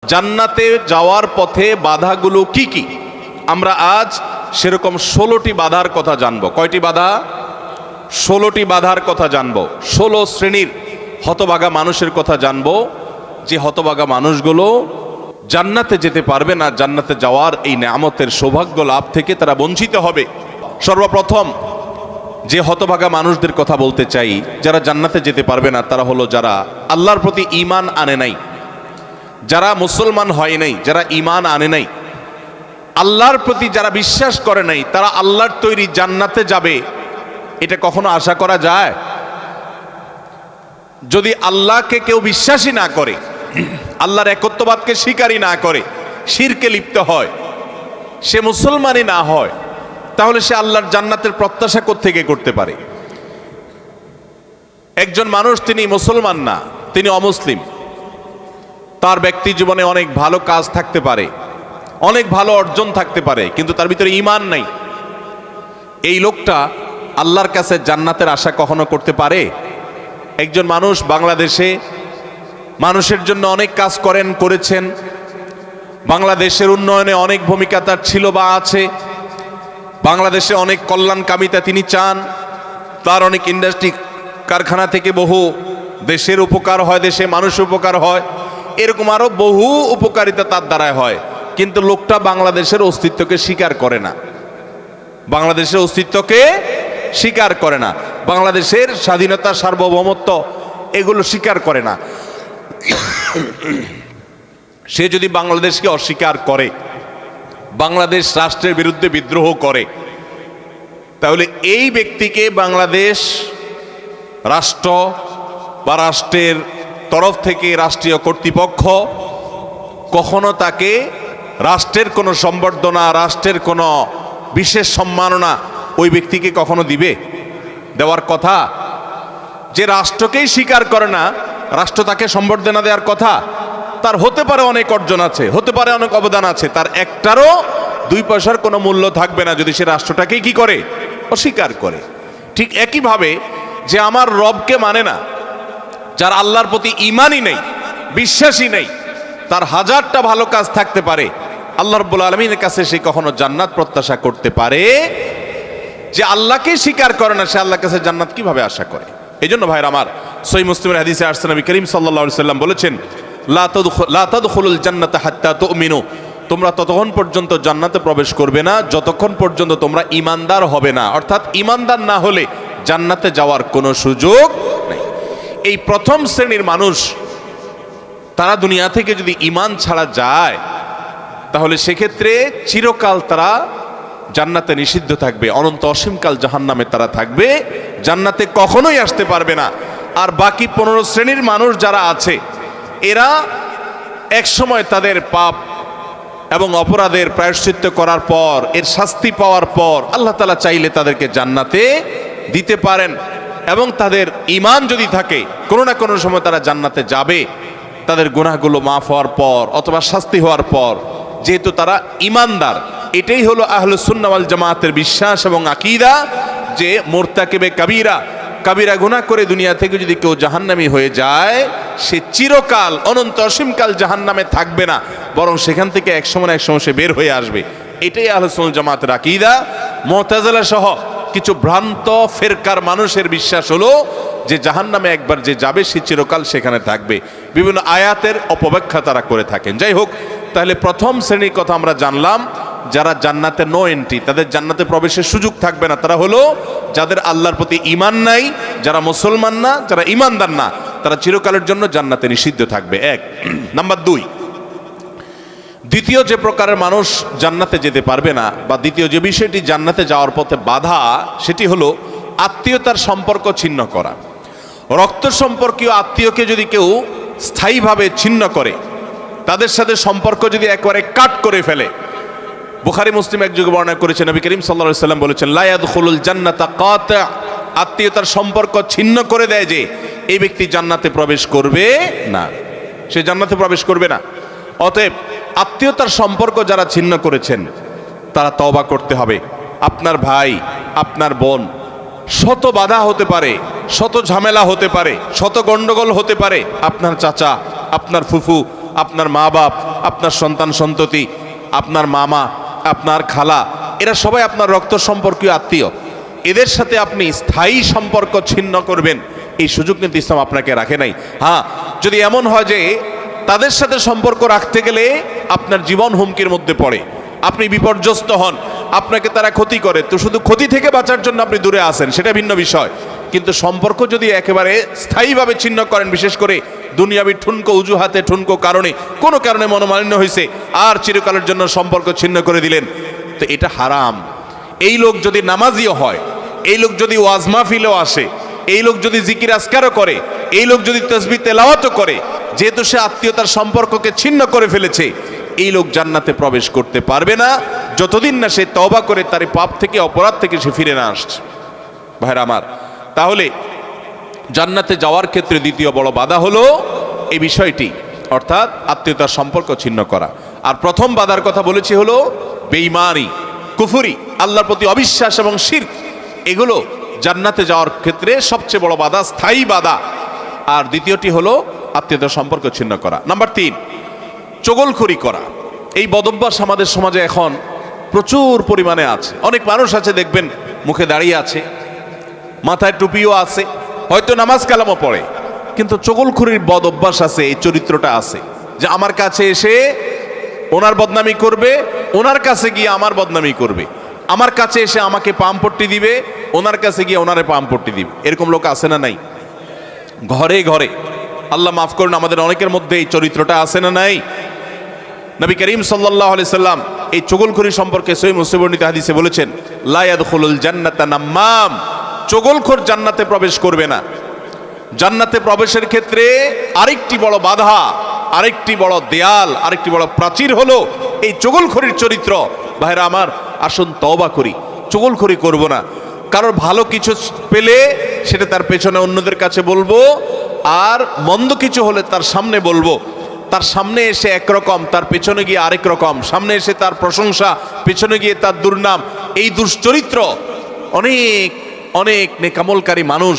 জান্নাতে যাওয়ার পথে বাধাগুলো কি কি? আমরা আজ সেরকম 16টি বাধার কথা জানবো। কয়টি বাধা? 16টি বাধার কথা জানবো। 16 শ্রেণীর হতভাগা মানুষের কথা জানবো, যে হতভাগা মানুষগুলো জান্নাতে যেতে পারবে না, জান্নাতে যাওয়ার এই নেয়ামতের সৌভাগ্য লাভ থেকে তারা বঞ্চিত হবে। সর্বপ্রথম যে হতভাগা মানুষদের কথা বলতে চাই, যারা জান্নাতে যেতে পারবে না, তারা হলো যারা আল্লাহর প্রতি ঈমান আনে নাই, যারা মুসলমান হয় নাই, যারা ঈমান আনে নাই, আল্লাহর প্রতি যারা বিশ্বাস করে নাই, তারা আল্লাহর তৈরি জান্নাতে যাবে এটা কখনো আশা করা যায়? যদি আল্লাহকে কেউ বিশ্বাসই না করে, আল্লাহর একত্ববাদকে স্বীকারই না করে, শিরকে লিপ্ত হয়, সে মুসলমানই না হয়, তাহলে সে আল্লাহর জান্নাতের প্রত্যাশা কোত্থেকে করতে পারে? একজন মানুষ তিনি মুসলমান না, তিনি অমুসলিম, তার ব্যক্তি জীবনে অনেক ভালো কাজ থাকতে পারে, অনেক ভালো অর্জন থাকতে পারে, কিন্তু তার ভিতরে ঈমান নাই। এই লোকটা আল্লাহর কাছে জান্নাতের আশা কখনো করতে পারে? একজন মানুষ বাংলাদেশে মানুষের জন্য অনেক কাজ করেছেন, বাংলাদেশের উন্নয়নে অনেক ভূমিকা তার ছিল বা আছে, বাংলাদেশে অনেক কল্যাণকামিতা তিনি চান, তার অনেক ইন্ডাস্ট্রি কারখানা থেকে বহু দেশের উপকার হয়, দেশে মানুষ উপকার হয়, এরকম আরো বহু উপকারিতা তার দ্বারায় হয়, কিন্তু লোকটা বাংলাদেশের অস্তিত্বকে স্বীকার করে না, বাংলাদেশের অস্তিত্বকে স্বীকার করে না, বাংলাদেশের স্বাধীনতা, সার্বভৌমত্ব এগুলো স্বীকার করে না। সে যদি বাংলাদেশকে অস্বীকার করে, বাংলাদেশ রাষ্ট্রের বিরুদ্ধে বিদ্রোহ করে, তাহলে এই ব্যক্তিকে বাংলাদেশ রাষ্ট্র বা রাষ্ট্রের তরফ থেকে রাষ্ট্রীয় কর্তৃপক্ষ কখনো তাকে রাষ্ট্রের কোনো সম্বর্ধনা, রাষ্ট্রের কোনো বিশেষ সম্মাননা ওই ব্যক্তিকে কখনো দিবে? দেওয়ার কথা। যে রাষ্ট্রকেই স্বীকার করে না, রাষ্ট্র তাকে সম্বর্ধনা দেওয়ার কথা। তার হতে পারে অনেক অর্জন আছে, হতে পারে অনেক অবদান আছে, তার একটারও 2 পয়সার কোনো মূল্য থাকবে না যদি সে রাষ্ট্রটাকেই কি করে? অস্বীকার করে। ঠিক একইভাবে যে আমার রবকে মানে না, যার আল্লাহর প্রতি ঈমানই নেই, বিশ্বাসই নেই, তার হাজারটা ভালো কাজ থাকতে পারে, আল্লাহ রাব্বুল আলামিনের কাছে সে কখনো জান্নাত প্রত্যাশা করতে পারে? যে আল্লাহকে স্বীকার করে না, সে আল্লাহর কাছে জান্নাত কিভাবে আশা করে? এই জন্য ভাইরা আমার, সহিহ মুসলিমের হাদিসে আসছে, নবী করিম সাল্লাল্লাহু আলাইহি সাল্লাম বলেছেন, লা তাদখুলুল জান্নাতা হাত্তা তুমিনু, তোমরা ততক্ষণ পর্যন্ত জান্নাতে প্রবেশ করবে না যতক্ষণ পর্যন্ত তোমরা ঈমানদার হবে না। অর্থাৎ ঈমানদার না হলে জান্নাতে যাওয়ার কোনো সুযোগ নেই। এই প্রথম শ্রেণীর মানুষ, তারা দুনিয়া থেকে যদি ঈমান ছাড়া যায়, তাহলে সেক্ষেত্রে চিরকাল তারা জান্নাতে নিষিদ্ধ থাকবে, অনন্ত অসীমকাল জাহান্নামে তারা থাকবে, জান্নাতে কখনোই আসতে পারবে না। আর বাকি 15 শ্রেণীর মানুষ যারা আছে, এরা এক সময় তাদের পাপ এবং অপরাধের প্রায়শ্চিত্ত করার পর, এর শাস্তি পাওয়ার পর আল্লাহ তাআলা চাইলে তাদেরকে জান্নাতে দিতে পারেন, এবং তাদের ঈমান যদি থাকে কোনো না কোনো সময় তারা জান্নাতে যাবে, তাদের গুনাহগুলো মাফ হওয়ার পর অথবা শাস্তি হওয়ার পর, যেহেতু তারা ঈমানদার। এটাই হলো আহলুস সুন্নাহ ওয়াল জামাতের বিশ্বাস এবং আকীদা, যে মুরতাকিবে কাবীরা, কাবীরা গুনাহ করে দুনিয়া থেকে যদি কেউ জাহান্নামী হয়ে যায়, সে চিরকাল অনন্ত অসীমকাল জাহান্নামে থাকবে না, বরং সেখান থেকে এক সময় না এক সময় সে বের হয়ে আসবে। এটাই আহলুস সুন্নাহ ওয়াল জামাতের আকীদা। মুতাজিলা সহ কিছু ভ্রান্ত ফেরকার মানুষের বিশ্বাস হলো যে জাহান্নামে একবার যে যাবে সে চিরকাল সেখানে থাকবে। বিভিন্ন আয়াতের অপব্যাখ্যা তারা করে থাকেন। যাই হোক, তাহলে প্রথম শ্রেণীর কথা আমরা জানলাম, যারা জান্নাতে নো এন্ট্রি, তাদের জান্নাতে প্রবেশের সুযোগ থাকবে না, তারা হলো যাদের আল্লাহর প্রতি ঈমান নাই, যারা মুসলমান না, যারা ঈমানদার না, তারা চিরকালের জন্য জান্নাতে নিষিদ্ধ থাকবে। 1 নাম্বার 2, দ্বিতীয় যে প্রকারের মানুষ জান্নাতে যেতে পারবে না, বা দ্বিতীয় যে বিষয়টি জান্নাতে যাওয়ার পথে বাধা, সেটি হলো আত্মীয়তার সম্পর্ক ছিন্ন করা। রক্ত সম্পর্কীয় আত্মীয়কে যদি কেউ স্থায়ীভাবে ছিন্ন করে, তাদের সাথে সম্পর্ক যদি একবারে কাট করে ফেলে, বুখারী মুসলিম এক যুগে বর্ণনা করেছেন, নবী করিম সাল্লাল্লাহু আলাইহি সাল্লাম বলেছেন, লা ইয়াদখুলুল জান্নাতা কাতি', আত্মীয়তার সম্পর্ক ছিন্ন করে দেয় যে এই ব্যক্তি জান্নাতে প্রবেশ করবে না, সে জান্নাতে প্রবেশ করবে না। অতএব আত্মীয়তার সম্পর্ক যারা ছিন্ন করেছেন তারা তওবা করতে হবে। আপনার ভাই, আপনার বোন, শত বাধা হতে পারে, শত ঝামেলা হতে পারে, শত গন্ডগোল হতে পারে, আপনার চাচা, আপনার ফুফু, আপনার মা বাপ, আপনার সন্তান সন্ততি, আপনার মামা, আপনার খালা, এরা সবাই আপনার রক্ত সম্পর্কীয় আত্মীয়। এদের সাথে আপনি স্থায়ী সম্পর্ক ছিন্ন করবেন, এই সুযোগ কিন্তু ইসলাম আপনাকে রাখে নাই। হ্যাঁ, যদি এমন হয় যে তাদের সাথে সম্পর্ক রাখতে গেলে আপনার জীবন হুমকির মধ্যে পড়ে, আপনি বিপর্যস্ত হন, আপনাকে তারা ক্ষতি করে, তো শুধু ক্ষতি থেকে বাঁচার জন্য আপনি দূরে আসেন, সেটা ভিন্ন বিষয়। কিন্তু সম্পর্ক যদি একেবারে স্থায়ীভাবে ছিন্ন করেন, বিশেষ করে দুনিয়াবি ঠুনকো অজুহাতে, ঠুনকো কারণে, কোনো কারণে মনোমালিন্য হয়েছে, আর চিরকালের জন্য সম্পর্ক ছিন্ন করে দিলেন, তো এটা হারাম। এই লোক যদি নামাজিও হয়, এই লোক যদি ওয়াজ মাহফিলেও আসে, এই লোক যদি জিকির আজকারও করে, এই লোক যদি তাসবিহ তেলাওয়াতও করে, যেহেতু সে আত্মীয়তার সম্পর্ককে ছিন্ন করে ফেলেছে, এই লোক জান্নাতে প্রবেশ করতে পারবে না যতদিন না সে তওবা করে তার পাপ থেকে, অপরাধ থেকে সে ফিরে না আসছে। ভাইরা আমার, তাহলে জান্নাতে যাওয়ার ক্ষেত্রে দ্বিতীয় বড় বাধা হলো এই বিষয়টি, অর্থাৎ আত্মীয়তার সম্পর্ক ছিন্ন করা। আর প্রথম বাধার কথা বলেছি হলো বেঈমানি, কুফরি, আল্লাহর প্রতি অবিশ্বাস এবং শিরক। এগুলো জান্নাতে যাওয়ার ক্ষেত্রে সবচেয়ে বড় বাধা, স্থায়ী বাধা। আর দ্বিতীয়টি হলো আত্মীয়তার সম্পর্ক ছিন্ন করা। নাম্বার 3, চগলখড়ি করা। এই বদভ্যাস আমাদের সমাজে এখন প্রচুর পরিমাণে আছে। অনেক মানুষ আছে দেখবেন মুখে দাঁড়িয়ে আছে, মাথায় টুপিও আছে, হয়তো নামাজ কালামও পড়ে, কিন্তু চগলখড়ির বদ অভ্যাস আছে, এই চরিত্রটা আছে যে আমার কাছে এসে ওনার বদনামি করবে, ওনার কাছে গিয়ে আমার বদনামি করবে, আমার কাছে এসে আমাকে পামপট্টি দিবে, ওনার কাছে গিয়ে ওনারে পামপট্টি দিবে। এরকম লোক আছে না নাই? ঘরে ঘরে, আল্লাহ মাফ করুন, আমাদের অনেকের মধ্যে এই চরিত্রটা আছে না নাই? নবী করিম সাল্লাল্লাহু আলাইহি সাল্লাম এই চগলখড়ি সম্পর্কে সহিহ মুসলিম বর্ণিত হাদিসে বলেছেন, লা ইয়াদখুলুল জান্নাতা নাম্মাম, চগলখোর জান্নাতে প্রবেশ করবে না। জান্নাতে প্রবেশের ক্ষেত্রে আরেকটি বড় বাধা, আরেকটি বড় দেয়াল, আরেকটি বড় প্রাচীর হলো এই চগলখড়ির চরিত্র। ভাইরা আমার, আসুন তওবা করি, চগলখড়ি করব না। কারোর ভালো কিছু পেলে সেটা তার পেছনে অন্যদের কাছে বলবো, আর মন্দ কিছু হলে তার সামনে বলবো। তার সামনে এসে একরকম, তার পেছনে গিয়ে আরেক রকম, সামনে এসে তার প্রশংসা, পেছনে গিয়ে তার দুর্নাম। এই দুশ্চরিত্র অনেক অনেক নেকামলকারী মানুষ,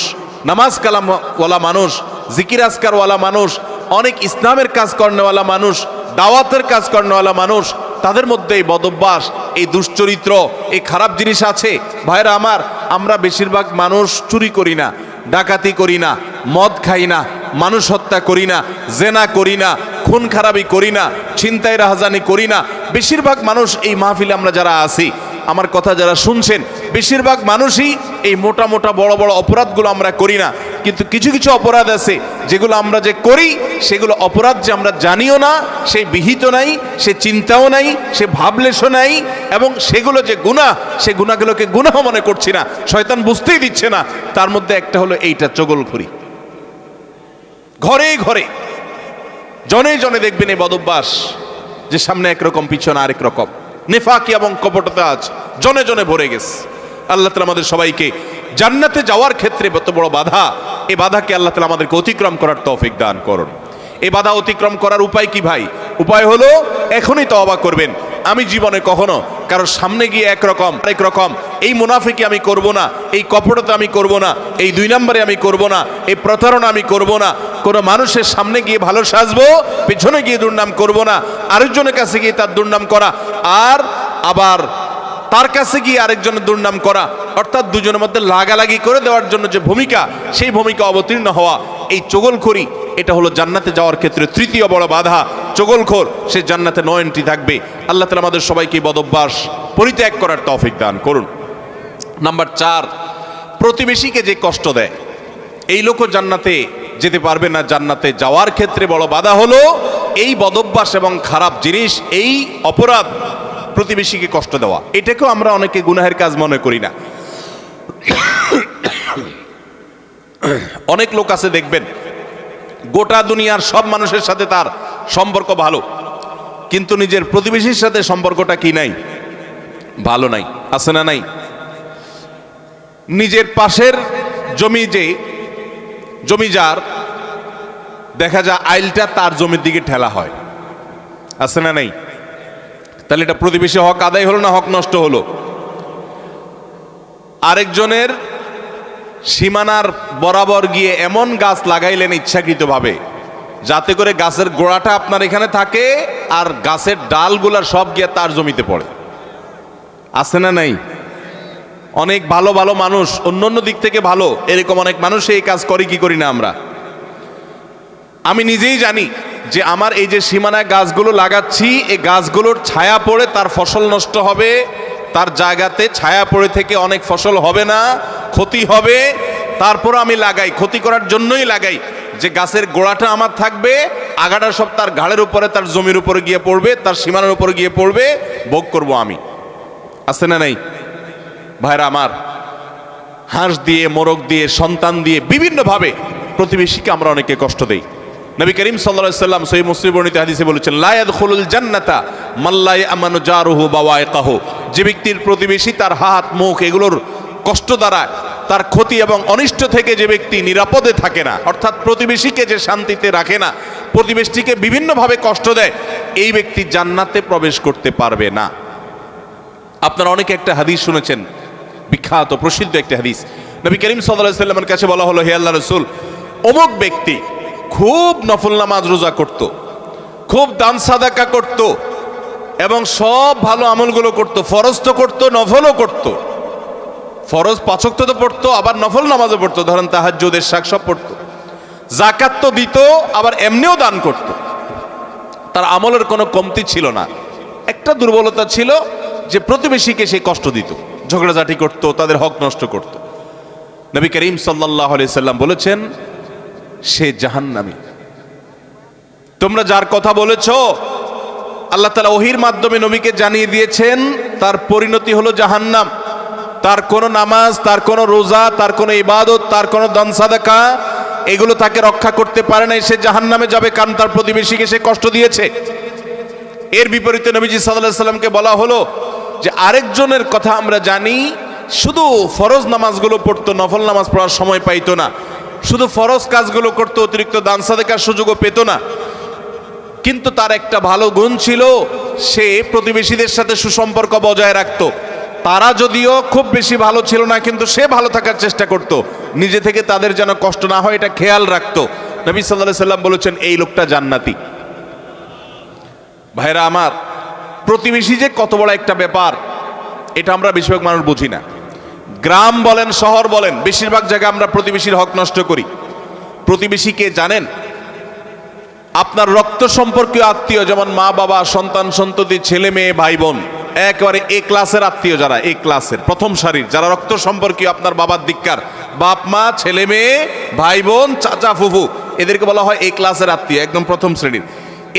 নামাজ কালামওয়ালা মানুষ, জিকির আজকারওয়ালা মানুষ, অনেক ইসলামের কাজ করেওয়ালা মানুষ, দাওয়াতের কাজ করেওয়ালা মানুষ, তাদের মধ্যে এই বদভ্যাস, এই দুশ্চরিত্র, এই খারাপ জিনিস আছে। ভাইরা আমার, আমরা বেশিরভাগ মানুষ চুরি করি না, ডাকাতি করি না, মদ খাই না, মানুষ হত্যা করি না, জেনা করি না, খুন খারাপি করি না, ছিনতাই রাহাজানি করি না। বেশিরভাগ মানুষ এই মাহফিলে আমরা যারা আছি, আমার কথা যারা শুনছেন, বেশিরভাগ মানুষই এই মোটা মোটা বড় বড় অপরাধগুলো আমরা করি না। কিন্তু কিছু কিছু অপরাধ আছে যেগুলো আমরা যে করি, সেগুলো অপরাধ যে আমরা জানিও না, সে বিহিত নাই, সে চিন্তাও নাই, সে ভাবলেশও নাই, এবং সেগুলো যে গুনাহ, সে গুনাহগুলোকে গুনাহ মনে করছি না, শয়তান বুঝতেই দিচ্ছে না। তার মধ্যে একটা হলো এইটা, চগলখড়ি। ঘরে ঘরে, জনে জনে দেখবেন এই বদভ্যাস, যে সামনে একরকম, পিছনে আরেক রকম, নেফাকি এবং কপটতা আজ জনে জনে ভরে গেছে। আল্লাহ তাআলা আমাদের সবাইকে জান্নাতে যাওয়ার ক্ষেত্রে কত বড় বাধা, এই বাধাকে আল্লাহ তাআলা আমাদেরকে অতিক্রম করার তৌফিক দান করুন। এই বাধা অতিক্রম করার উপায় কি ভাই? উপায় হলো এখনই তওবা করবেন। আমি জীবনে কখনো কারোর সামনে গিয়ে একরকম আরেক রকম, এই মুনাফিকি আমি করব না, এই কপটতা আমি করব না, এই 2 নম্বরে আমি করব না, এই প্রতারণা আমি করব না। কোনো মানুষের সামনে গিয়ে ভালো সাজবো, পেছনে গিয়ে দুর্নাম করব না, আরেকজনের কাছে গিয়ে তার দুর্নাম করা, আর আবার তার কাছে গিয়ে আরেকজনের দুর্নাম করা, অর্থাৎ দুজনের মধ্যে লাগালাগি করে দেওয়ার জন্য যে ভূমিকা, সেই ভূমিকা অবতীর্ণ হওয়া, এই চগলখড়ি, এটা হলো জান্নাতে যাওয়ার ক্ষেত্রে তৃতীয় বড় বাধা। চগলখোর সে জান্নাতে নো এন্ট্রি থাকবে। আল্লাহ তাআলা আমাদের সবাইকে বদভ্যাস পরিত্যাগ করার তৌফিক দান করুন। নাম্বার 4, প্রতিবেশীকে যে কষ্ট দেয়, এই লোকও জান্নাতে যেতে পারবে না। জান্নাতে যাওয়ার ক্ষেত্রে বড় বাধা হলো এই বদভ্যাস এবং খারাপ জিনিস, এই অপরাধ, প্রতিবেশীকে কষ্ট দেওয়া। এটাকেও আমরা অনেকে গুনাহের কাজ মনে করি না। অনেক লোক আছে দেখবেন, গোটা দুনিয়ার সব মানুষের সাথে তার সম্পর্ক ভালো, কিন্তু নিজের প্রতিবেশীর সাথে সম্পর্কটা কি নাই? ভালো নাই। আছে না নাই? নিজের পাশের জমি, যে জমিদার, দেখা যায় আইলটা তার জমির দিকে ঠেলা হয়। আছে না নাই? তাহলে এটা প্রতিবেশী হক আদায় হলো না হক নষ্ট হলো? আরেকজনের সীমানার বরাবর গিয়ে এমন গাছ লাগাইলেন ইচ্ছাকৃতভাবে যাতে করে গাছের গোড়াটা আপনার এখানে থাকে আর গাছের ডালগুলা সব গিয়ে তার জমিতে পড়ে। আছে না নাই? অনেক ভালো ভালো মানুষ, অন্য দিক থেকে ভালো, এরকম অনেক মানুষ এই কাজ করি কি করি না আমরা? আমি নিজেই জানি যে আমার এই যে সীমানায় গাছগুলো লাগাচ্ছি, এই গাছগুলোর ছায়া পড়ে তার ফসল নষ্ট হবে, তার জায়গাতে ছায়া পড়ে থেকে অনেক ফসল হবে না, ক্ষতি হবে। তারপর আমি লাগাই, ক্ষতি করার জন্যই লাগাই যে গাছের গোড়াটা আমার থাকবে, আগাটা সব তার ঘাড়ের উপরে, তার জমির উপরে গিয়ে পড়বে, তার সীমানার উপরে গিয়ে পড়বে, ভোগ করব আমি। আছে না নাই ভাইরা আমার? হাঁস দিয়ে, মোরগ দিয়ে, সন্তান দিয়ে বিভিন্নভাবে প্রতিবেশীকে আমরা অনেকে কষ্ট দেই। নবী করিম সাল্লাল্লাহু আলাইহি ওয়াসাল্লাম সহিহ মুসলিম বর্ণিত হাদিসে বলেছেন, লা ইয়াদখুলুল জান্নাতা মান লা ইয়ামানু জারুহু বাওয়াইকাহু। যে ব্যক্তির প্রতিবেশী তার হাত, মুখ এগুলোর কষ্ট দ্বারা, তার ক্ষতি এবং অনিষ্ট থেকে যে ব্যক্তি নিরাপদে থাকে না, অর্থাৎ প্রতিবেশীকে যে শান্তিতে রাখে না, প্রতিবেশীকে বিভিন্নভাবে কষ্ট দেয়, এই ব্যক্তি জান্নাতে প্রবেশ করতে পারবে না। আপনারা অনেকে একটা হাদিস শুনেছেন, বিখ্যাত প্রসিদ্ধ একটা হাদিস। নবী করিম সাল্লাল্লাহু আলাইহি ওয়াসাল্লামের কাছে বলা হলো, হে আল্লাহর রাসূল, অমুক ব্যক্তি খুব নফল নামাজ রোজা করত, খুব দান সাদাকা করত এবং সব ভালো আমলগুলো করত, ফরজ তো করত, নফলও করত। ফরজ 5 ওয়াক্ত তো পড়তো, আবার নফল নামাজও পড়তো, ধরেন তাহাজ্জুদ, ইশরাক সব পড়তো, যাকাত তো দিত, আবার এমনিও দান করত। তার আমলের কোনো কমতি ছিল না। একটা দুর্বলতা ছিল যে প্রতিবেশীকে সে কষ্ট দিত, ঝগড়াঝাটি করত, তাদের হক নষ্ট করত। নবী করিম সাল্লাল্লাহু আলাইহি সাল্লাম বলেছেন, সে জাহান্নামী। তোমরা যার কথা বলেছো, আল্লাহ তাআলা ওহীর মাধ্যমে নবীকে জানিয়ে দিয়েছেন তার পরিণতি হলো জাহান্নাম। তার কোনো নামাজ, তার কোনো রোজা, তার কোনো ইবাদত, তার কোনো দান সাদাকা এগুলো তাকে রক্ষা করতে পারে না, সে জাহান্নামে যাবে, কারণ তার প্রতিবেশীকে সে কষ্ট দিয়েছে। এর বিপরীতে নবীজি সাল্লাল্লাহু আলাইহি সাল্লামকে বলা হলো যে আরেকজনের কথা আমরা জানি, শুধু ফরজ নামাজগুলো পড়তো, নফল নামাজ পড়ার সময় পাইতো না, শুধু ফরজ কাজগুলো করতো, অতিরিক্ত দান সাদাকার সুযোগও পেত না, কিন্তু তার একটা ভালো গুণ ছিল, সে প্রতিবেশীদের সাথে সুসম্পর্ক বজায় রাখতো। তারা যদিও খুব বেশি ভালো ছিল না, কিন্তু সে ভালো থাকার চেষ্টা করত, নিজে থেকে তাদের যেন কষ্ট না হয় এটা খেয়াল রাখতো। নবী সাল্লাল্লাহু আলাইহি সাল্লাম বলেছেন, এই লোকটা জান্নাতি। ভাইরা আমার, প্রতিবেশী যে কত বড় একটা ব্যাপার, এটা আমরা বেশিরভাগ মানুষ বুঝি না। গ্রাম বলেন, শহর বলেন, বেশিরভাগ জায়গায় আমরা প্রতিবেশীর হক নষ্ট করি। প্রতিবেশীকে জানেন? আপনার রক্ত সম্পর্কীয় আত্মীয়, যেমন মা বাবা, সন্তান সন্ততি, ছেলে মেয়ে, ভাই বোন, একেবারে এ ক্লাসের আত্মীয়, যারা এ ক্লাসের প্রথম সারির, যারা রক্ত সম্পর্কীয় আপনার বাবার দিককার, বাপ মা, ছেলে মেয়ে, ভাই বোন, চাচা ফুফু, এদেরকে বলা হয় এ ক্লাসের আত্মীয়, একদম প্রথম শ্রেণীর।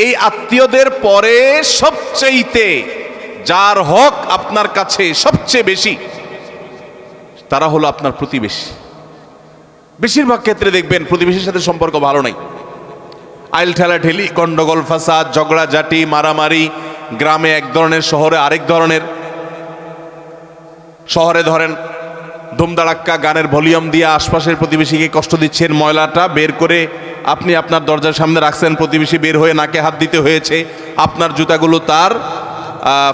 এই আত্মীয়দের পরে সবচেয়েতে যার হক আপনার কাছে সবচেয়ে বেশি, তারা হলো আপনার প্রতিবেশী। বেশিরভাগ ক্ষেত্রে দেখবেন প্রতিবেশীর সাথে সম্পর্ক ভালো নাই, আইল ঠেলাঠেলি, গন্ডগোল, ফাসাদ, ঝগড়াঝাটি, মারামারি, গ্রামে এক ধরনের, শহরে আরেক ধরনের। শহরে ধরেন ধুমধাড়াক্কা গানের ভলিউম দিয়ে আশপাশের প্রতিবেশীকে কষ্ট দিচ্ছেন, ময়লাটা বের করে আপনি আপনার দরজার সামনে রাখছেন, প্রতিবেশী বের হয়ে নাকে হাত দিতে হয়েছে, আপনার জুতাগুলো তার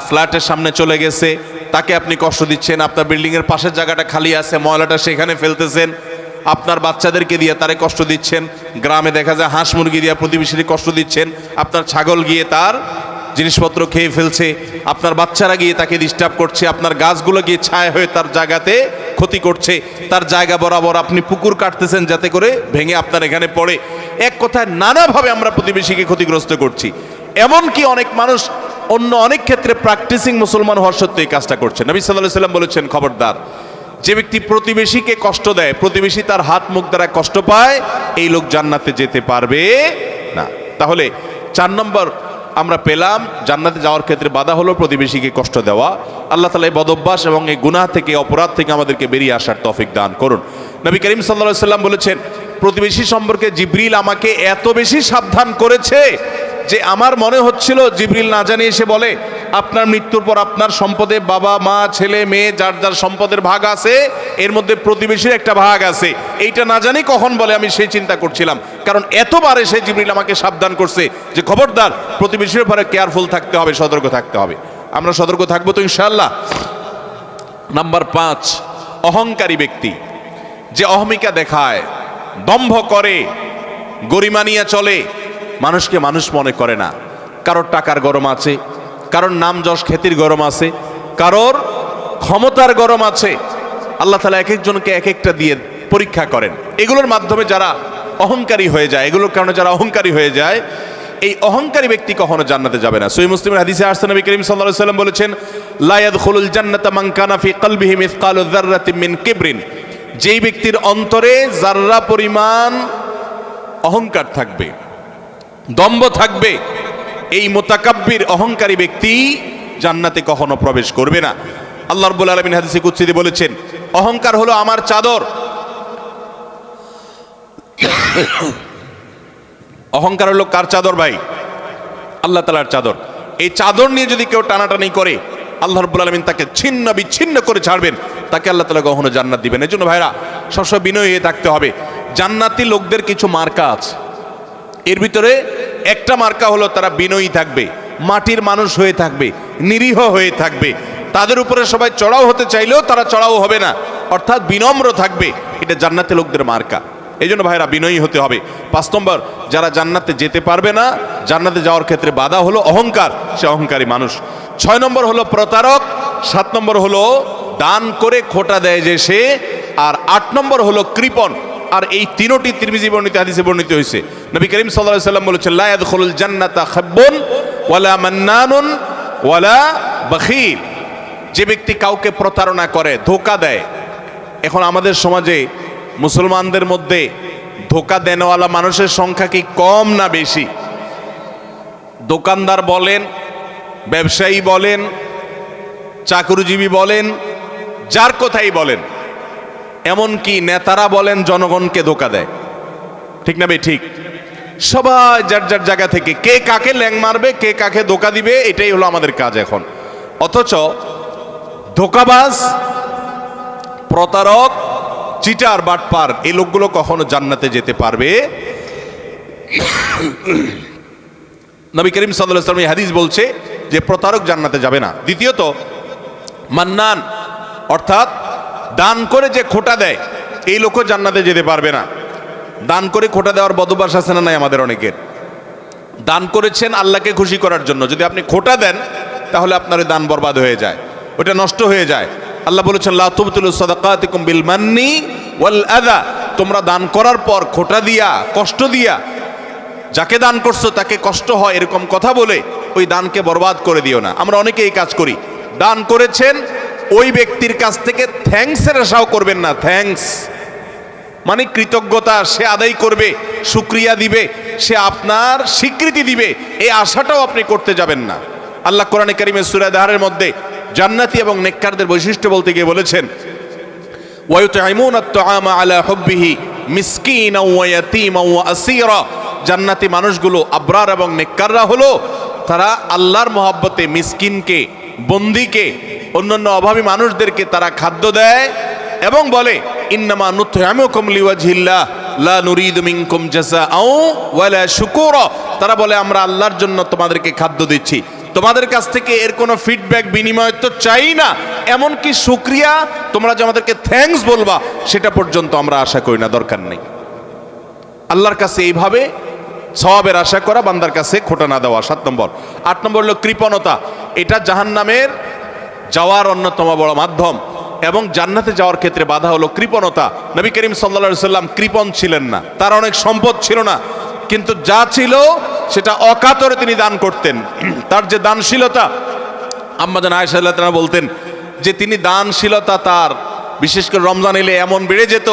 ফ্ল্যাটের সামনে চলে গেছে, তাকে আপনি কষ্ট দিচ্ছেন। আপনার বিল্ডিংয়ের পাশের জায়গাটা খালি আছে, ময়লাটা সেখানে ফেলতেছেন, আপনার বাচ্চাদেরকে দিয়ে তারে কষ্ট দিচ্ছেন। গ্রামে দেখা যায় হাঁস মুরগি দিয়ে প্রতিবেশীকে কষ্ট দিচ্ছেন, আপনার ছাগল গিয়ে তার জিনিসপত্র খেয়ে ফেলছে, আপনার বাচ্চারা গিয়ে তাকে ডিস্টার্ব করছে, আপনার গাছগুলো গিয়ে ছায়া হয়ে তার জায়গাতে ক্ষতি করছে, তার জায়গা বরাবর আপনি পুকুর কাটতেছেন যাতে করে ভেঙে আপনার এখানে পড়ে। এক কথায় নানাভাবে আমরা প্রতিবেশীকে ক্ষতিগ্রস্ত করছি। এমনকি অনেক মানুষ অন্য অনেক ক্ষেত্রে প্র্যাকটিসিং মুসলমান হওয়ার সত্ত্বেও এই কাজটা করছে। নবী সাল্লাল্লাহু আলাইহি সাল্লাম বলেছেন, খবরদার, যে ব্যক্তি প্রতিবেশীকে কষ্ট দেয়, প্রতিবেশী তার হাত মুখ দ্বারা কষ্ট পায়, এই লোক জান্নাতে যেতে পারবে না। তাহলে 4 নম্বর আমরা পেলাম, জান্নাতে যাওয়ার ক্ষেত্রে বাধা হলো প্রতিবেশীকে কষ্ট দেওয়া। আল্লাহ তাআলা এই বদঅভ্যাস এবং এই গুনাহ থেকে, অপরাধ থেকে আমাদেরকে বেরিয়ে আসার তৌফিক দান করুন। নবী করিম সাল্লাল্লাহু আলাইহি সাল্লাম বলেছেন, প্রতিবেশী সম্পর্কে জিবরিল আমাকে এত বেশি সাবধান করেছে যে আমার মনে হচ্ছিল জিবরিল না জানি এসে বলে, আপনার মৃত্যুর পর আপনার সম্পদে বাবা মা ছেলে মেয়ে যার যার সম্পদের ভাগ আছে, এর মধ্যে প্রতিবেশীর একটা ভাগ আছে, এইটা না জানি কখন বলে আমি সেই চিন্তা করছিলাম। কারণ এতবার এসে জিবরিল আমাকে সাবধান করছে যে খবরদার, প্রতিবেশীর ব্যাপারে কেয়ারফুল থাকতে হবে, সতর্ক থাকতে হবে। আমরা সতর্ক থাকবো তো ইনশাআল্লাহ। নাম্বার 5, অহংকারী ব্যক্তি, যে অহমিকা দেখায়, দম্ভ করে, গরিমা নিয়ে চলে, মানুষকে মানুষ মনে করে না। কারোর টাকার গরম আছে, কারোর নাম যশ খ্যাতির গরম আছে, কারোর ক্ষমতার গরম আছে। আল্লাহ তাআলা এক একজনকে এক একটা দিয়ে পরীক্ষা করেন। এগুলোর মাধ্যমে যারা অহংকারী হয়ে যায়, এগুলোর কারণে যারা অহংকারী হয়ে যায়, এই অহংকারী ব্যক্তি কখনো জান্নাতে যাবে না। সহিহ মুসলিমের হাদিসে আসছে, নবী করিম সাল্লাল্লাহু আলাইহি ওয়াসাল্লাম বলেছেন, লা ইয়াদখুলুল জান্নাতা মান কানা ফি কলবিহি মিসকালু যাররাতিন মিন কিবরিন। যেই ব্যক্তির অন্তরে যাররা পরিমাণ অহংকার থাকবে, দম্ভ থাকবে, এই মুতাকাব্বির অহংকারী ব্যক্তি জান্নাতে কখনো প্রবেশ করবে না। আল্লাহ রাব্বুল আলামিন হাদিসে কুদসিতে বলেছেন, অহংকার হলো আমার চাদর। অহংকার হলো কার চাদর ভাই? আল্লাহ তাআলার চাদর। এই চাদর নিয়ে যদি কেউ টানাটানি করে, আল্লাহ রাব্বুল আলামিন তাকে ছিন্ন বিচ্ছিন্ন করে ছাড়বেন, তাকে আল্লাহ তাআলা কখনো জান্নাত দিবেন। এজন্য ভাইরা সবসময় বিনয়ী হয়ে থাকতে হবে। জান্নাতি লোকদের কিছু মার্কা আছে, এর ভিতরে একটা মার্কা হলো তারা বিনয়ী থাকবে, মাটির মানুষ হয়ে থাকবে, নিরীহ হয়ে থাকবে। তাদের উপরে সবাই চড়াও হতে চাইলেও তারা চড়াও হবে না, অর্থাৎ বিনম্র থাকবে। এটা জান্নাতি লোকদের মার্কা। এই জন্য ভাইরা বিনয়ী হতে হবে। 5 নম্বর, যারা জান্নাতে যেতে পারবে না, জান্নাতে যাওয়ার ক্ষেত্রে বাধা হলো অহংকার, সে অহংকারী মানুষ। 6 নম্বর হলো প্রতারক। 7 নম্বর হলো দান করে খোটা দেয় যে সে। আর 8 নম্বর হলো কৃপণ। আর এই তিনটি তিরমিজি বর্ণিত হাদিসে বর্ণিত হয়েছে। নবী করিম সাল্লাল্লাহু আলাইহি ওয়াসাল্লাম বলেছেন, লা ইয়াদখুলুল জান্নাতা খাব্বুন ওয়ালা মান্নানুন ওয়ালা বাখিল। যে ব্যক্তি কাউকে প্রতারণা করে, ধোঁকা দেয়। এখন আমাদের সমাজে মুসলমানদের মধ্যে ধোঁকা দেনওয়ালা মানুষের সংখ্যা কি কম না বেশি? দোকানদার বলেন, ব্যবসায়ী বলেন, চাকরিজীবী বলেন, যার কথাই বলেন, এমনকি নেতারা বলেন, জনগণকে ধোঁকা দেয়। ঠিক না ভাই? ঠিক। সবাই যার যার জায়গা থেকে কে কাকে ল্যাং মারবে, কে কাকে ধোঁকা দিবে, এটাই হলো আমাদের কাজ এখন। অথচ ধোঁকাবাজ, প্রতারক, চিটার, বাটপার, এই লোকগুলো কখনো জান্নাতে যেতে পারবে। নবী করিম সাল্লাল্লাহু আলাইহি ওয়াসাল্লাম এই হাদিস বলছে যে প্রতারক জান্নাতে যাবে না। দ্বিতীয়ত, মান্নান, অর্থাৎ দান করে যে খোটা দেয়, এই লোকও জান্নাতে যেতে পারবে না। দান করে খোটা দেওয়ার বদভ্যাস আছে না নাই আমাদের অনেকের? দান করেছেন আল্লাহকে খুশি করার জন্য, যদি আপনি খোটা দেন তাহলে আপনার দান বরবাদ হয়ে যায়, ওটা নষ্ট হয়ে যায়। আল্লাহ বলেছেন, লা তুবতিলু সাদাকাতিকুম বিল মান্নি ওয়াল আযা। তোমরা দান করার পর খোটা দিয়া, কষ্ট দিয়া, যাকে দান করছো তাকে কষ্ট হয় এরকম কথা বলে ওই দানকে বরবাদ করে দিও না। আমরা অনেকে এই কাজ করি। দান করেছেন, ওই ব্যক্তির কাছ থেকে থ্যাঙ্কসের আশাও করবেন না। থ্যাঙ্কস মানে কৃতজ্ঞতা সে আদায় করবে, শুকরিয়া দিবে, সে আপনার স্বীকৃতি দিবে, এই আশাটাও আপনি করতে যাবেন না। আল্লাহ কোরআনে কারীমে সূরা দাহরের মধ্যে জান্নাতি এবং নেককারদের বৈশিষ্ট্য বলতে গিয়ে বলেছেন, ওয়ায়ুতঈমুনাত তুআমা আলা হুব্বিহি মিসকিনাও ওয়া ইয়াতীমান ওয়া আসীরা। জান্নাতি মানুষগুলো, আবরার এবং নেককাররা হলো তারা আল্লাহর মহব্বতে মিসকিনকে, বন্দীকে, অন্যান্য অভাবী মানুষদেরকে তারা খাদ্য দেয় এবং বলে, ইন্নামা নুতঈমুকুম লিওয়াজহিল্লাহ লা নুরিদু মিনকুম জাযাআও ওয়ালা শুকুরা। তারা বলে, আমরা আল্লাহর জন্য তোমাদেরকে খাদ্য দিচ্ছি, তোমাদের কাছ থেকে এর কোনো ফিডব্যাক, বিনিময় তো চাই না, এমনকি শুকরিয়া, তোমরা যে আমাদেরকে থ্যাঙ্কস বলবা সেটা পর্যন্ত আমরা আশা করি না, দরকার নেই। আল্লাহর কাছে এইভাবে সওয়াবের আশা করা, বান্দার কাছে খোটা না দেওয়া। 7 নম্বর। 8 নম্বর হলো কৃপণতা। এটা জাহান্নামের যাওয়ার অন্যতম বড় মাধ্যম এবং জান্নাতে যাওয়ার ক্ষেত্রে বাধা হলো কৃপণতা। নবী করিম সাল্লাল্লাহু আলাইহি ওয়াসাল্লাম কৃপণ ছিলেন না, তার অনেক সম্পদ ছিল না, কিন্তু যা ছিল সেটা অকাতরে তিনি দান করতেন। তার যে দানশীলতা, আম্মা জান আয়েশা রাদিয়াল্লাহু তাআলা বলতেন যে তিনি দানশীলতা তার বিশেষ করে রমজান এলে এমন বেড়ে যেত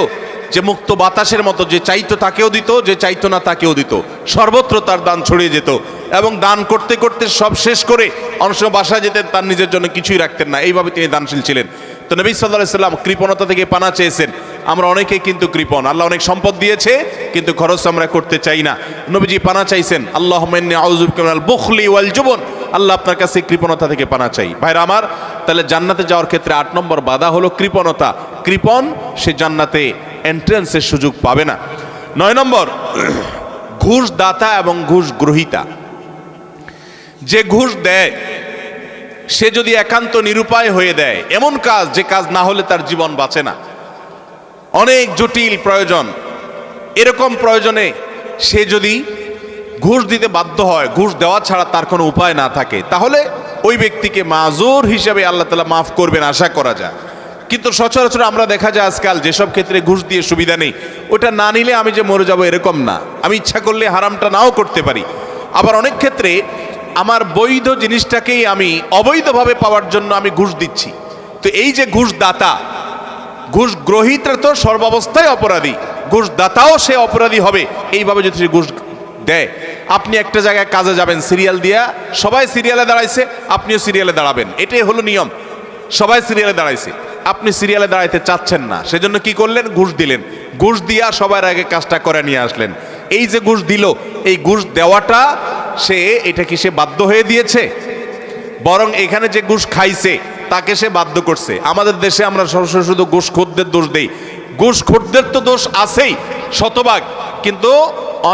যে মুক্ত বাতাসের মতো, যে চাইতো তাকেও দিত, যে চাইতো না তাকেও দিত, সর্বত্র তার দান ছড়িয়ে যেত। এবং দান করতে করতে সব শেষ করে অনেক সময় বাসায় যেতেন, তার নিজের জন্য কিছুই রাখতেন না। এইভাবে তিনি দানশীল ছিলেন। তো নবী সাল্লাল্লাহু আলাইহি ওয়াসাল্লাম কৃপণতা থেকে পানা চেয়েছেন। আমরা অনেকেই কিন্তু কৃপণ, আল্লাহ অনেক সম্পদ দিয়েছে কিন্তু খরচ আমরা করতে চাই না। নবীজি পানা চাইছেন, আল্লাহুম্মা ইন্নী আউযু বিকা মিনাল বুখলি ওয়াল জুবন। আল্লাহ আপনার কাছে কৃপণতা থেকে পানা চাই। ভাইরা আমার, তাহলে জান্নাতে যাওয়ার ক্ষেত্রে 8 নম্বর বাধা হলো কৃপণতা। কৃপণ, সে জান্নাতে এন্ট্রান্সের সুযোগ পাবে না। 9 নম্বর, ঘুষ দাতা এবং ঘুষ গ্রহীতা। যে ঘুষ দেয় সে যদি একান্ত নিরুপায় হয়ে দেয় এমন কাজ, যে কাজ না হলে তার জীবন বাঁচে না, অনেক জটিল প্রয়োজন, এরকম প্রয়োজনে সে যদি ঘুষ দিতে বাধ্য হয়, ঘুষ দেওয়া ছাড়া তার কোনো উপায় না থাকে, তাহলে ওই ব্যক্তিকে মাজুর হিসেবে আল্লাহ তাআলা মাফ করবেন আশা করা যায়। কিন্তু সচরাচর আমরা দেখা যায় আজকাল যেসব ক্ষেত্রে ঘুষ দিয়ে সুবিধা নেই, ওটা না নিলে আমি যে মরে যাব এরকম না, আমি ইচ্ছা করলে হারামটা নাও করতে পারি। আবার অনেক ক্ষেত্রে আমার বৈধ জিনিসটাকেই আমি অবৈধভাবে পাওয়ার জন্য আমি ঘুষ দিচ্ছি। তো এই যে ঘুষ দাতা, ঘুষ গ্রহীতা তো সর্বাবস্থায় অপরাধী, ঘুষ দাতাও সে অপরাধী হবে এইভাবে যদি সে ঘুষ দেয়। আপনি একটা জায়গায় কাজে যাবেন, সিরিয়াল দিয়া, সবাই সিরিয়ালে দাঁড়াইছে, আপনিও সিরিয়ালে দাঁড়াবেন, এটাই হলো নিয়ম। সবাই সিরিয়ালে দাঁড়াইছে, আপনি সিরিয়ালে দাঁড়াইতে চাচ্ছেন না, সেজন্য কি করলেন? ঘুষ দিলেন। ঘুষ দিয়া সবার আগে কাজটা করে নিয়ে আসলেন। এই যে ঘুষ দিল, এই ঘুষ দেওয়াটা সে, এটা কি সে বাধ্য হয়ে দিয়েছে? বরং এখানে যে ঘুষ খাইছে তাকে সে বাধ্য করছে। আমাদের দেশে আমরা সরাসরি শুধু ঘুষখোরদের দোষ দেই। ঘুষখোরদের তো দোষ আছেই শতভাগ, কিন্তু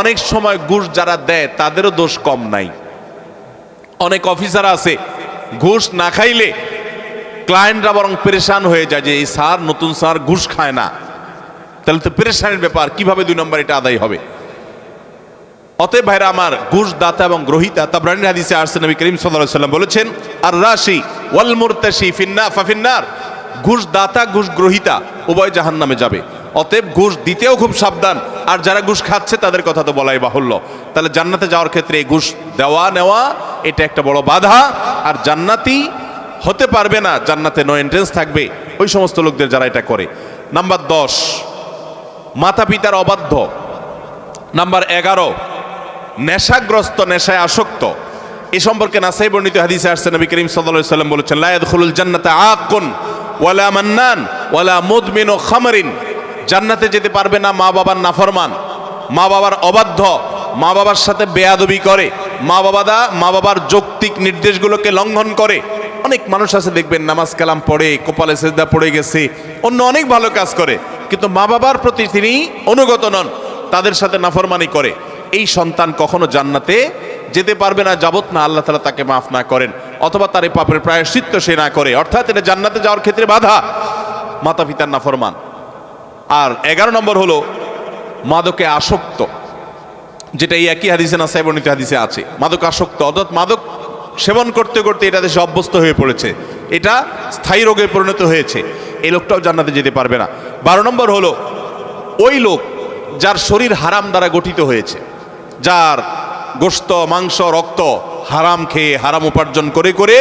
অনেক সময় ঘুষ যারা দেয় তাদেরও দোষ কম নাই। অনেক অফিসার আছে ঘুষ না খাইলে ক্লায়েন্টরা বরং পেরেশান হয়ে যায় যে এই স্যার, নতুন স্যার ঘুষ খায় না, তাহলে তো পেরেশানের ব্যাপার, কিভাবে 2 নম্বর এটা আদায় হবে। অতএব ভাইরা আমার, ঘুষ দাতা এবং গ্রহীতা, তাবরানী হাদিসে আসছে, নবী করিম সাল্লাল্লাহু আলাইহি ওয়াসাল্লাম বলেছেন, আর রাশি ওয়াল মুরতাশি ফাফিন্নার, ঘুষ দাতা ঘুষ গ্রহীতা উভয় জাহান্নামে যাবে। অতএব ঘুষ দিতেও খুব সাবধান, আর যারা ঘুষ খাচ্ছে তাদের কথা তো বলাই বাহুল্য। তাহলে জান্নাতে যাওয়ার ক্ষেত্রে এই ঘুষ দেওয়া নেওয়া এটা একটা বড় বাধা, আর জান্নাতি হতে পারবে না, জান্নাতে নো এন্ট্রেন্স থাকবে ওই সমস্ত লোকদের যারা এটা করে। নাম্বার 10, মাতা পিতার অবাধ্য। নাম্বার 11, নেশাগ্রস্ত, নেশায় আসক্ত। এ সম্পর্কে নাসাই বর্ণিত হাদিসে আসছে, নবী করিম সাল্লাল্লাহু আলাইহি ওয়াসাল্লাম বলেছেন, লা ইয়াদখুলুল জান্নাতা আকুন ওয়ালা মান্নান ওয়ালা মুদমিনু খামরিন। জান্নাতে যেতে পারবে না মা বাবার নাফরমান, মা বাবার অবাধ্য, মা বাবার সাথে বেয়াদবি করে, মা বাবার যৌক্তিক নির্দেশগুলোকে লঙ্ঘন করে। অনেক মানুষ আছে দেখবেন নামাজ কালাম পড়ে, কপালে সেজদা পড়ে গেছে, অন্য অনেক ভালো কাজ করে, কিন্তু মা বাবার প্রতি তিনি অনুগত নন, তাদের সাথে নাফরমানি করে। এই সন্তান কখনো জান্নাতে যেতে পারবে না যাবত না আল্লাহ তাআলা তাকে মাফ না করেন, অথবা তার এই পাপের প্রায়শ্চিত্ত সে না করে। অর্থাৎ এটা জান্নাতে যাওয়ার ক্ষেত্রে বাধা, মাতা পিতার নাফরমান। আর 11 নম্বর হলো মাদকে আসক্ত, যেটা এই একই হাদিসে নাসাই বর্ণিত হাদিসে আছে। মাদক আসক্ত অর্থাৎ মাদক সেবন করতে করতে এটা দেশে অভ্যস্ত হয়ে পড়েছে, এটা স্থায়ী রোগে পরিণত হয়েছে, এই লোকটাও জান্নাতে যেতে পারবে না। 12 নম্বর হলো ওই লোক যার শরীর হারাম দ্বারা গঠিত হয়েছে, যার গোশত, মাংস, রক্ত হারাম খেয়ে, হারাম উপার্জন করে করে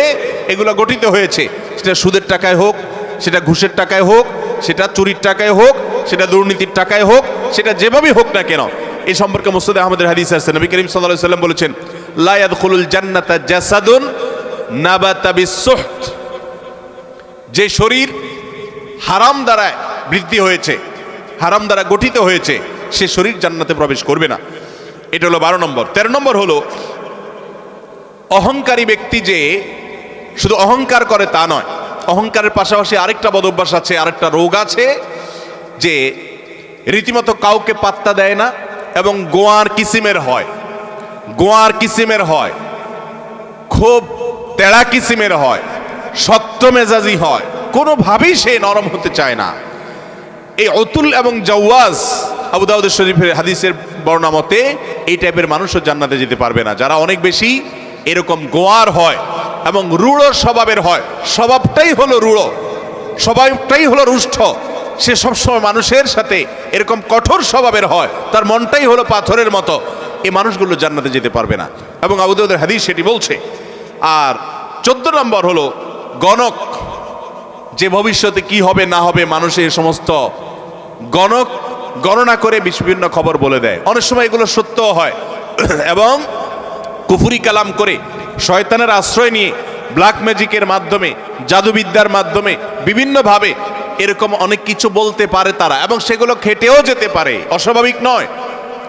এগুলো গঠিত হয়েছে। সেটা সুদের টাকায় হোক, সেটা ঘুষের টাকায় হোক, সেটা চুরির টাকায় হোক, সেটা দুর্নীতির টাকায় হোক, সেটা যেভাবেই হোক না কেন। এই সম্পর্কে মুসনাদ আহমদের হাদিস আছে, নবী করিম সাল্লাল্লাহু আলাইহি ওয়াসাল্লাম বলেছেন, লা ইয়াদখুলুল জান্নাতা জাসাদুন নাবাতা বিসসুহত। যে শরীর হারাম দ্বারা বৃদ্ধি হয়েছে, হারাম দ্বারা গঠিত হয়েছে, সে শরীর জান্নাতে প্রবেশ করবে না। এটা হলো 12 নম্বর। 13 নম্বর হলো অহংকারী ব্যক্তি, যে শুধু অহংকার করে তা নয়, অহংকারের পাশাপাশি আরেকটা বদঅভ্যাস আছে, আরেকটা রোগ আছে, যে রীতিমতো কাউকে পাত্তা দেয় না এবং গোয়ার কিসিমের হয়, গোয়ার কিসিমের হয়, খুব তেড়া কিসিমের হয়, শক্ত মেজাজি হয়, কোনোভাবেই সে নরম হতে চায় না। এই অতুল এবং জাওয়াজ, আবু দাউদ শরীফের হাদিসের বর্ণনা মতে এই টাইপের মানুষও জান্নাতে যেতে পারবে না, যারা অনেক বেশি এরকম গোয়ার হয় এবং রূঢ় স্বভাবের হয়। স্বভাবটাই হলো রূঢ়, স্বভাবটাই হলো রুষ্ট, সে সবসময় মানুষের সাথে এরকম কঠোর স্বভাবের হয়, তার মনটাই হলো পাথরের মতো। এই মানুষগুলো জান্নাতে যেতে পারবে না, এবং আবু দাউদের হাদিস সেটি বলছে। আর 14 নম্বর হলো গণক, যে ভবিষ্যতে কি হবে না হবে মানুষের সমস্ত গণক গণনা করে বিভিন্ন খবর বলে দেয়। অনেক সময় এগুলো সত্য হয়, এবং কুফরি কালাম করে শয়তানের আশ্রয় নিয়ে ব্ল্যাক ম্যাজিকের মাধ্যমে, জাদুবিদ্যার মাধ্যমে বিভিন্নভাবে এরকম অনেক কিছু বলতে পারে তারা, এবং সেগুলো খেটেও যেতে পারে, অস্বাভাবিক নয়।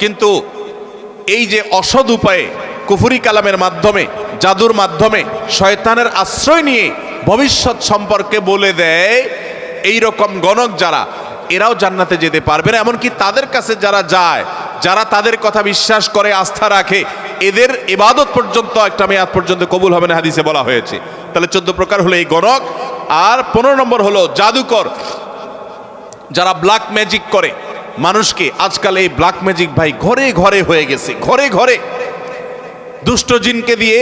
কিন্তু এই যে অসৎ উপায়ে কুফরি কালামের মাধ্যমে, জাদুর মাধ্যমে শয়তানের আশ্রয় নিয়ে ভবিষ্যৎ সম্পর্কে বলে দেয়, এই রকম গণক যারা, এরাও জান্নাতে যেতে পারবে না। এমনকি তাদের কাছে যারা যায়, যারা তাদের কথা বিশ্বাস করে, আস্থা রাখে, এদের ইবাদত পর্যন্ত একটা মেয়াদ পর্যন্ত কবুল হবে না, হাদিসে বলা হয়েছে। তাহলে 14 প্রকার হলো এই গণক। আর 15 নম্বর হলো জাদুকর, যারা ব্ল্যাক ম্যাজিক করে মানুষকে। আজকাল এই ব্ল্যাক ম্যাজিক ভাই ঘরে ঘরে হয়ে গেছে, ঘরে ঘরে দুষ্ট জিনকে দিয়ে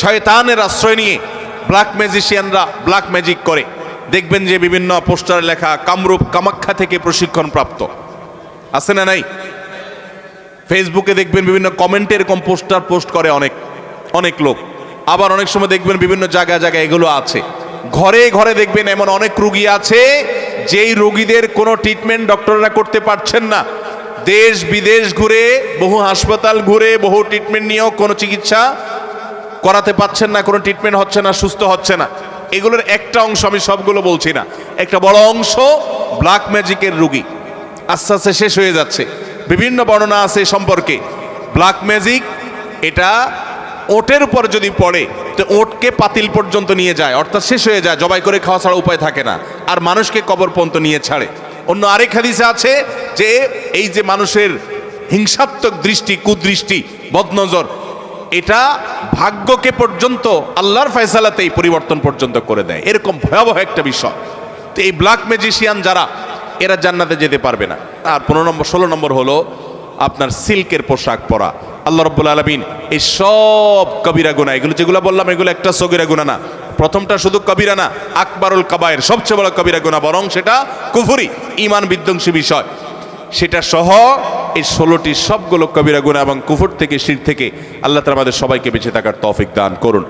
শয়তানের আশ্রয় নিয়ে ব্ল্যাক ম্যাজিশিয়ানরা ব্ল্যাক ম্যাজিক করে। দেখবেন যে বিভিন্ন পোস্টারে লেখা কামরূপ কামাখ্যা থেকে প্রশিক্ষণ প্রাপ্ত, আছে না নাই? ফেসবুকে দেখবেন বিভিন্ন কমেন্টে এরকম পোস্টার পোস্ট করে অনেক অনেক লোক। আবার অনেক সময় দেখবেন বিভিন্ন জায়গায় জায়গায় এগুলো আছে। ঘরে ঘরে দেখবেন এমন অনেক রোগী আছে যেই রোগীদের কোনো ট্রিটমেন্ট ডক্টররা করতে পারছেন না। দেশ বিদেশ ঘুরে, বহু হাসপাতাল ঘুরে, বহু ট্রিটমেন্ট নিয়েও কোনো চিকিৎসা করাতে পারছেন না, কোনো ট্রিটমেন্ট হচ্ছে না, সুস্থ হচ্ছে না। এগুলোর একটা অংশ, আমি সবগুলো বলছি না, একটা বড় অংশ ব্ল্যাক ম্যাজিকের রোগী আস্তে আস্তে শেষ হয়ে যাচ্ছে। বিভিন্ন বর্ণনা আছে সম্পর্কে। ব্ল্যাক ম্যাজিক এটা ওটের উপর যদি পড়ে তো ওটকে পাতিল পর্যন্ত নিয়ে যায়, অর্থাৎ শেষ হয়ে যায়, জবাই করে খাওয়া ছাড়া উপায় থাকে না, আর মানুষকে কবর পর্যন্ত নিয়ে ছাড়ে। অন্য আরেক হাদিসে আছে যে এই যে মানুষের হিংসাত্মক দৃষ্টি, কুদৃষ্টি, বদনজর, এটা ভাগ্যকে পর্যন্ত আল্লাহর ফয়সালাতেই পরিবর্তন পর্যন্ত করে দেয়। এরকম ভয়াবহ একটা বিষয়। তো এই ব্ল্যাক ম্যাজিশিয়ান যারা, এরা জান্নাতে যেতে পারবে না। আর 16 নম্বর হলো আপনার সিল্কের পোশাক পরা। আল্লাহ রাব্বুল আলামিন এই সব কবিরা গুনাহ, এগুলো যেগুলো বললাম এগুলো একটা সগীরা গুনাহ না, প্রথমটা শুধু কবিরা না, আকবারুল কাবায়ের, সবচেয়ে বড় কবিরা গুনাহ, বরং সেটা কুফরি, ঈমান বিধ্বংসী বিষয়। সেটা সহ এই 16টি সবগুলো কবিরা গুনাহ এবং কুফর থেকে, শিরক থেকে আল্লাহ তাআলা আমাদের সবাইকে বেঁচে থাকার তৌফিক দান করুন।